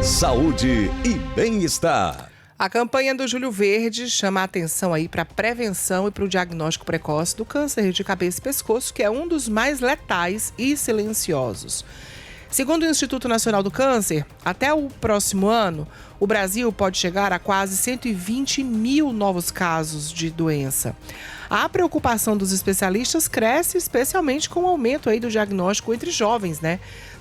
saúde e bem-estar. A campanha do Julho Verde chama a atenção aí para a prevenção e para o diagnóstico precoce do câncer de cabeça e pescoço, que é um dos mais letais e silenciosos. Segundo o Instituto Nacional do Câncer, até o próximo ano, o Brasil pode chegar a quase 120 mil novos casos de doença. A preocupação dos especialistas cresce, especialmente com o aumento aí do diagnóstico entre jovens,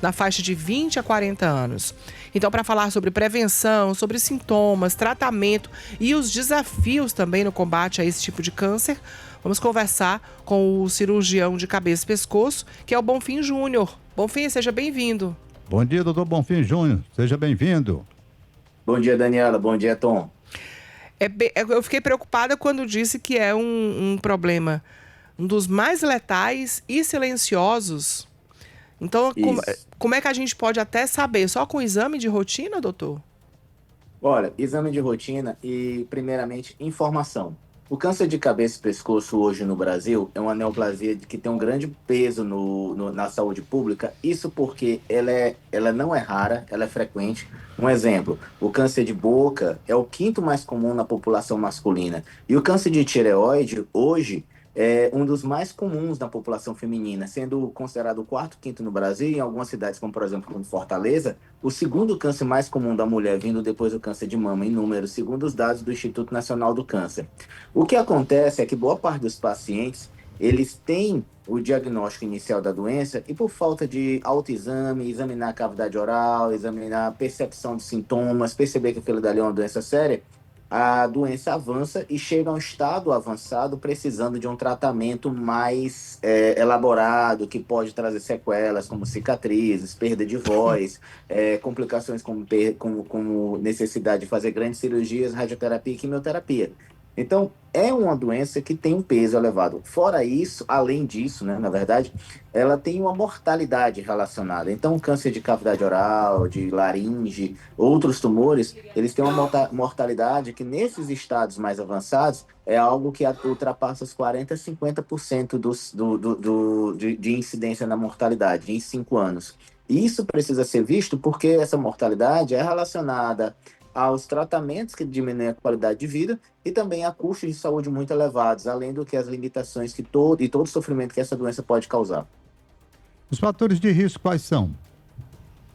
na faixa de 20 a 40 anos. Então, para falar sobre prevenção, sobre sintomas, tratamento e os desafios também no combate a esse tipo de câncer, vamos conversar com o cirurgião de cabeça e pescoço, que é o Bonfim Júnior. Bonfim, seja bem-vindo. Bom dia, doutor Bonfim Júnior. Seja bem-vindo. Bom dia, Daniela. Bom dia, Tom. Eu fiquei preocupada quando disse que é um problema, um dos mais letais e silenciosos. Então, como é que a gente pode até saber? Só com exame de rotina, doutor? Olha, exame de rotina e, primeiramente, informação. O câncer de cabeça e pescoço hoje no Brasil é uma neoplasia que tem um grande peso na saúde pública. Isso porque ela não é rara, ela é frequente. Um exemplo, o câncer de boca é o quinto mais comum na população masculina. E o câncer de tireoide, hoje, é um dos mais comuns na população feminina, sendo considerado o quarto, quinto no Brasil, em algumas cidades, como por exemplo como Fortaleza, o segundo câncer mais comum da mulher, vindo depois do câncer de mama em número, segundo os dados do Instituto Nacional do Câncer. O que acontece é que boa parte dos pacientes, eles têm o diagnóstico inicial da doença e por falta de autoexame, examinar a cavidade oral, examinar a percepção de sintomas, perceber que aquilo dali é uma doença séria, a doença avança e chega a um estado avançado precisando de um tratamento mais elaborado, que pode trazer sequelas como cicatrizes, perda de voz, complicações como necessidade de fazer grandes cirurgias, radioterapia e quimioterapia. Então, é uma doença que tem um peso elevado. Fora isso, além disso, na verdade, ela tem uma mortalidade relacionada. Então, o câncer de cavidade oral, de laringe, outros tumores, eles têm uma mortalidade que, nesses estados mais avançados, é algo que ultrapassa os 40% a 50% de incidência na mortalidade em 5 anos. E isso precisa ser visto porque essa mortalidade é relacionada aos tratamentos que diminuem a qualidade de vida e também a custos de saúde muito elevados, além do que as limitações e todo o sofrimento que essa doença pode causar. Os fatores de risco quais são?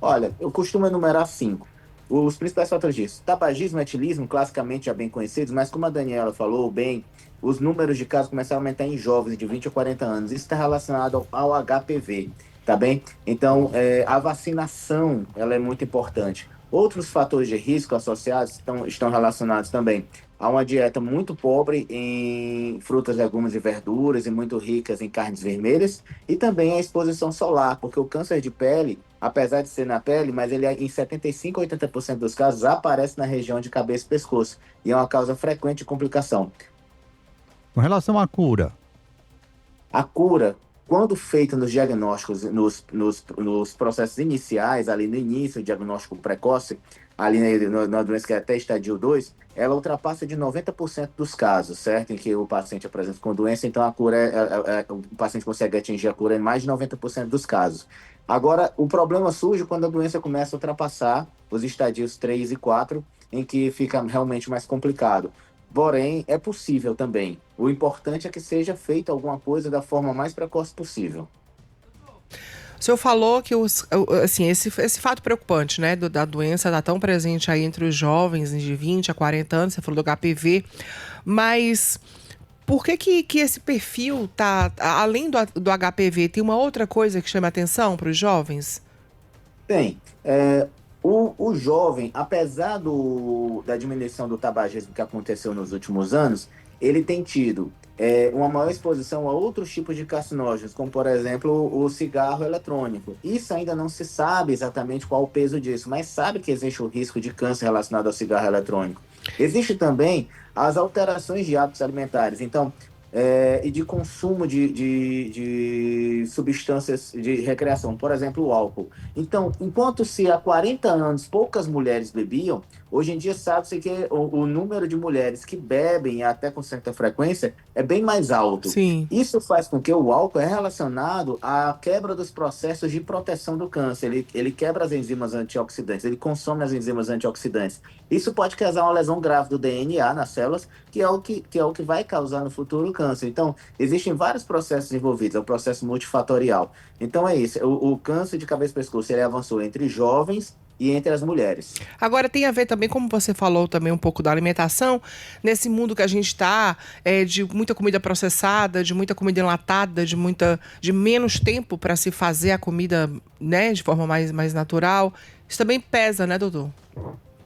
Olha, eu costumo enumerar 5. Os principais fatores de risco: tabagismo e etilismo, classicamente já bem conhecidos, mas como a Daniela falou bem, os números de casos começaram a aumentar em jovens de 20 a 40 anos. Isso está relacionado ao HPV, tá bem? Então, a vacinação, ela é muito importante. Outros fatores de risco associados estão relacionados também a uma dieta muito pobre em frutas, legumes e verduras e muito ricas em carnes vermelhas e também a exposição solar, porque o câncer de pele, apesar de ser na pele, mas ele em 75% a 80% dos casos aparece na região de cabeça e pescoço e é uma causa frequente de complicação. Com relação à cura? A cura, quando feita nos diagnósticos, nos processos iniciais, ali no início, o diagnóstico precoce, ali na doença que é até estadio 2, ela ultrapassa de 90% dos casos, certo? Em que o paciente apresenta com doença, então a cura, o paciente consegue atingir a cura em mais de 90% dos casos. Agora, o problema surge quando a doença começa a ultrapassar os estadios 3 e 4, em que fica realmente mais complicado. Porém, é possível também. O importante é que seja feita alguma coisa da forma mais precoce possível. O senhor falou que esse fato preocupante, da doença está tão presente aí entre os jovens de 20 a 40 anos, você falou do HPV, mas por que esse perfil além do HPV, tem uma outra coisa que chama atenção para os jovens? Tem. O jovem, apesar da diminuição do tabagismo que aconteceu nos últimos anos, ele tem tido uma maior exposição a outros tipos de carcinógenos, como, por exemplo, o cigarro eletrônico. Isso ainda não se sabe exatamente qual o peso disso, mas sabe que existe o risco de câncer relacionado ao cigarro eletrônico. Existe também as alterações de hábitos alimentares. Então, e de consumo de substâncias de recreação, por exemplo, o álcool. Então, enquanto se há 40 anos poucas mulheres bebiam, hoje em dia sabe-se que o número de mulheres que bebem até com certa frequência é bem mais alto. Sim. Isso faz com que o álcool é relacionado à quebra dos processos de proteção do câncer. Ele quebra as enzimas antioxidantes, ele consome as enzimas antioxidantes. Isso pode causar uma lesão grave do DNA nas células, que é o que vai causar no futuro o câncer. Então, existem vários processos envolvidos, é um processo multifatorial. Então, é isso. O câncer de cabeça e pescoço, ele avançou entre jovens e entre as mulheres. Agora tem a ver também, como você falou também um pouco da alimentação, nesse mundo que a gente está, de muita comida processada, de muita comida enlatada, de menos tempo para se fazer a comida, né, de forma mais natural. Isso também pesa, né, doutor?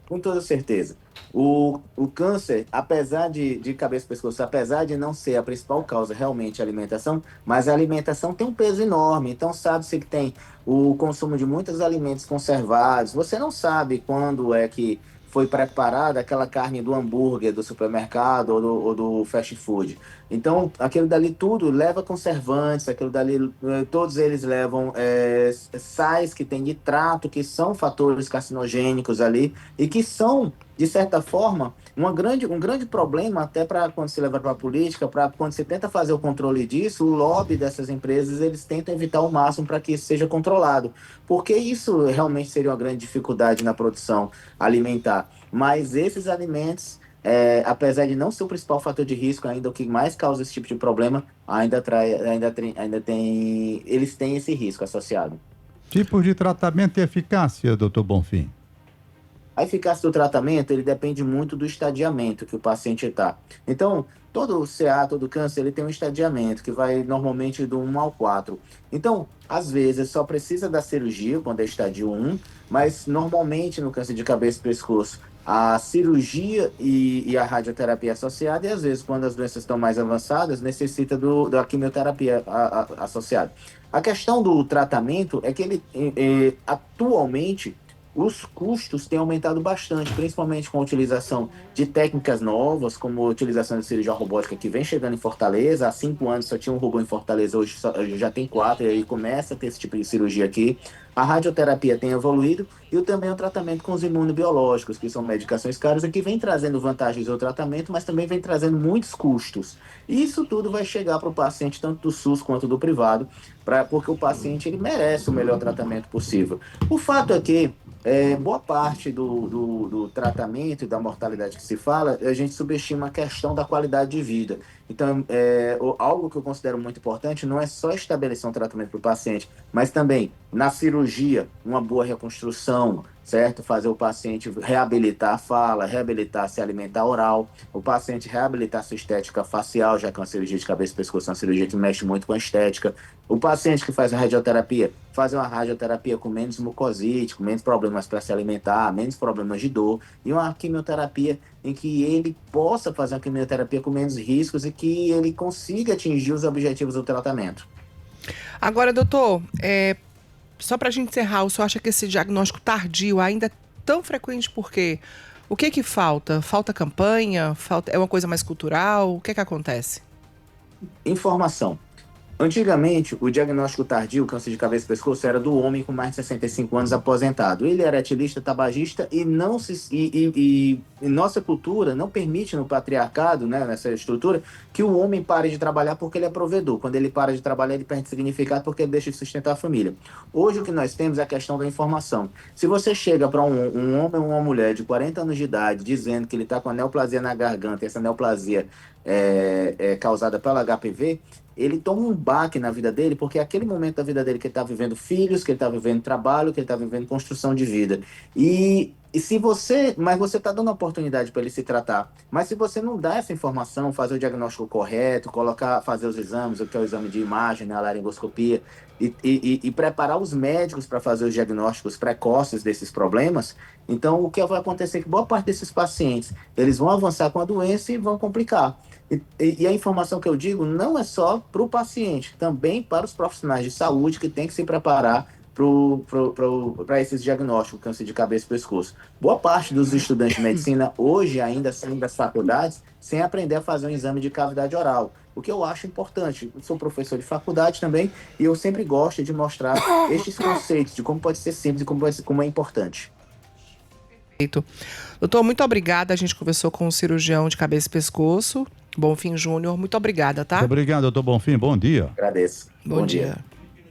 Com toda certeza. O câncer, apesar de cabeça e pescoço, apesar de não ser a principal causa realmente a alimentação, mas a alimentação tem um peso enorme. Então, sabe-se que tem o consumo de muitos alimentos conservados. Você não sabe quando é que foi preparada aquela carne do hambúrguer do supermercado ou do fast food. Então, aquilo dali tudo leva conservantes, aquilo dali, todos eles levam sais que têm nitrato, que são fatores carcinogênicos ali, e que são, de certa forma, um grande problema até para quando se leva para a política, para quando se tenta fazer o controle disso, o lobby dessas empresas, eles tentam evitar o máximo para que isso seja controlado, porque isso realmente seria uma grande dificuldade na produção alimentar. Mas esses alimentos, apesar de não ser o principal fator de risco, ainda o que mais causa esse tipo de problema, eles têm esse risco associado. Tipos de tratamento e eficácia, doutor Bonfim? A eficácia do tratamento, ele depende muito do estadiamento que o paciente está. Então, todo o CA, todo câncer, ele tem um estadiamento que vai normalmente do 1 ao 4. Então, às vezes, só precisa da cirurgia quando é estádio 1, mas normalmente no câncer de cabeça e pescoço, a cirurgia e a radioterapia associada, e às vezes, quando as doenças estão mais avançadas, necessita da quimioterapia associada. A questão do tratamento é que ele, atualmente, os custos têm aumentado bastante, principalmente com a utilização de técnicas novas, como a utilização de cirurgia robótica que vem chegando em Fortaleza. Há 5 anos só tinha um robô em Fortaleza, hoje já tem 4, e aí começa a ter esse tipo de cirurgia aqui. A radioterapia tem evoluído e também o tratamento com os imunobiológicos, que são medicações caras e que vem trazendo vantagens ao tratamento, mas também vem trazendo muitos custos. E isso tudo vai chegar para o paciente, tanto do SUS quanto do privado, porque o paciente ele merece o melhor tratamento possível. O fato é que boa parte do tratamento e da mortalidade que se fala, a gente subestima a questão da qualidade de vida. Então, algo que eu considero muito importante não é só estabelecer um tratamento para o paciente, mas também, na cirurgia, uma boa reconstrução, certo? Fazer o paciente reabilitar a fala, reabilitar se alimentar oral, o paciente reabilitar sua estética facial, já que é uma cirurgia de cabeça e pescoço é uma cirurgia que mexe muito com a estética. O paciente que faz a radioterapia, fazer uma radioterapia com menos mucosite, com menos problemas para se alimentar, menos problemas de dor, e uma quimioterapia em que ele possa fazer uma quimioterapia com menos riscos e que ele consiga atingir os objetivos do tratamento. Agora, doutor, só para a gente encerrar, o senhor acha que esse diagnóstico tardio ainda é tão frequente por quê? O que falta? Falta campanha? É uma coisa mais cultural? O que acontece? Informação. Antigamente, o diagnóstico tardio, câncer de cabeça e pescoço, era do homem com mais de 65 anos aposentado. Ele era etilista, tabagista e nossa cultura não permite no patriarcado, né, nessa estrutura, que o homem pare de trabalhar porque ele é provedor. Quando ele para de trabalhar, ele perde significado porque ele deixa de sustentar a família. Hoje o que nós temos é a questão da informação. Se você chega para um homem ou uma mulher de 40 anos de idade dizendo que ele está com a neoplasia na garganta, e essa neoplasia é causada pelo HPV, ele toma um baque na vida dele, porque é aquele momento da vida dele que ele está vivendo filhos, que ele está vivendo trabalho, que ele está vivendo construção de vida. Mas você está dando oportunidade para ele se tratar. Mas se você não dá essa informação, fazer o diagnóstico correto, fazer os exames, o que é o exame de imagem, né, a laringoscopia, e preparar os médicos para fazer os diagnósticos precoces desses problemas, então o que vai acontecer é que boa parte desses pacientes, eles vão avançar com a doença e vão complicar. E a informação que eu digo não é só para o paciente, também para os profissionais de saúde que têm que se preparar para esses diagnósticos, câncer de cabeça e pescoço. Boa parte dos estudantes de medicina hoje ainda saem das faculdades sem aprender a fazer um exame de cavidade oral. o que eu acho importante. Eu sou professor de faculdade também e eu sempre gosto de mostrar estes conceitos de como pode ser simples e como é importante. Perfeito. Doutor, muito obrigada. A gente conversou com o cirurgião de cabeça e pescoço, Bonfim Júnior. Muito obrigada, tá? Muito obrigado, doutor Bonfim. Bom dia. Agradeço. Bom dia.